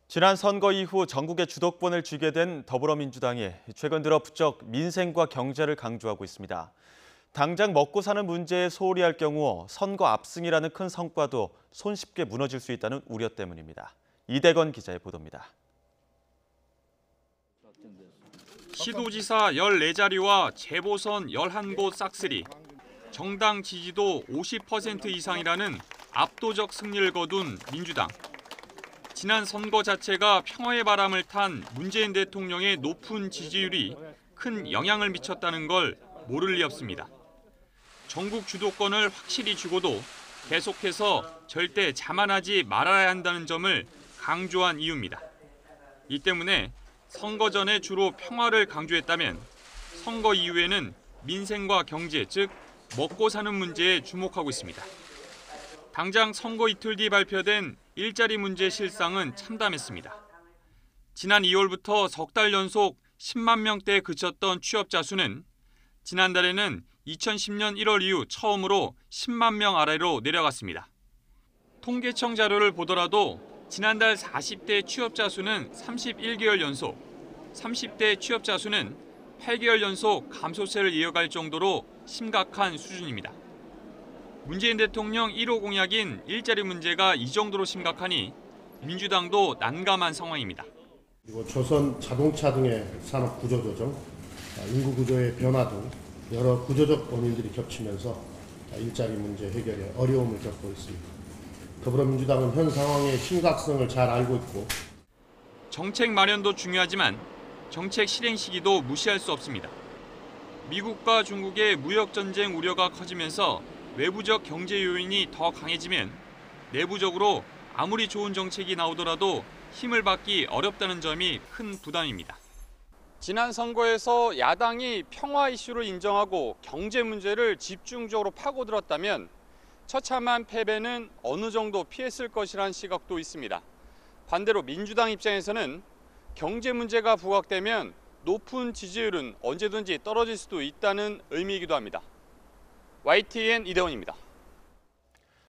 지난 선거 이후 전국의 주도권을 쥐게 된 더불어민주당이 최근 들어 부쩍 민생과 경제를 강조하고 있습니다. 당장 먹고 사는 문제에 소홀히 할 경우 선거 압승이라는 큰 성과도 손쉽게 무너질 수 있다는 우려 때문입니다. 이대건 기자의 보도입니다. 시도지사 14자리와 재보선 11곳 싹쓸이, 정당 지지도 50% 이상이라는 압도적 승리를 거둔 민주당. 지난 선거 자체가 평화의 바람을 탄 문재인 대통령의 높은 지지율이 큰 영향을 미쳤다는 걸 모를 리 없습니다. 전국 주도권을 확실히 쥐고도 계속해서 절대 자만하지 말아야 한다는 점을 강조한 이유입니다. 이 때문에 선거 전에 주로 평화를 강조했다면 선거 이후에는 민생과 경제, 즉 먹고 사는 문제에 주목하고 있습니다. 당장 선거 이틀 뒤 발표된 일자리 문제 실상은 참담했습니다. 지난 2월부터 석 달 연속 10만 명대에 그쳤던 취업자 수는 지난달에는 2010년 1월 이후 처음으로 10만 명 아래로 내려갔습니다. 통계청 자료를 보더라도 지난달 40대 취업자 수는 31개월 연속, 30대 취업자 수는 8개월 연속 감소세를 이어갈 정도로 심각한 수준입니다. 문재인 대통령 1호 공약인 일자리 문제가 이 정도로 심각하니 민주당도 난감한 상황입니다. 그리고 조선 자동차 등의 산업 구조 조정, 인구 구조의 변화 등 여러 구조적 원인들이 겹치면서 일자리 문제 해결에 어려움을 겪고 있습니다. 더불어민주당은 현 상황의 심각성을 잘 알고 있고 정책 마련도 중요하지만 정책 실행 시기도 무시할 수 없습니다. 미국과 중국의 무역 전쟁 우려가 커지면서 외부적 경제 요인이 더 강해지면 내부적으로 아무리 좋은 정책이 나오더라도 힘을 받기 어렵다는 점이 큰 부담입니다. 지난 선거에서 야당이 평화 이슈를 인정하고 경제 문제를 집중적으로 파고들었다면 처참한 패배는 어느 정도 피했을 것이라는 시각도 있습니다. 반대로 민주당 입장에서는 경제 문제가 부각되면 높은 지지율은 언제든지 떨어질 수도 있다는 의미이기도 합니다. YTN 이대원입니다.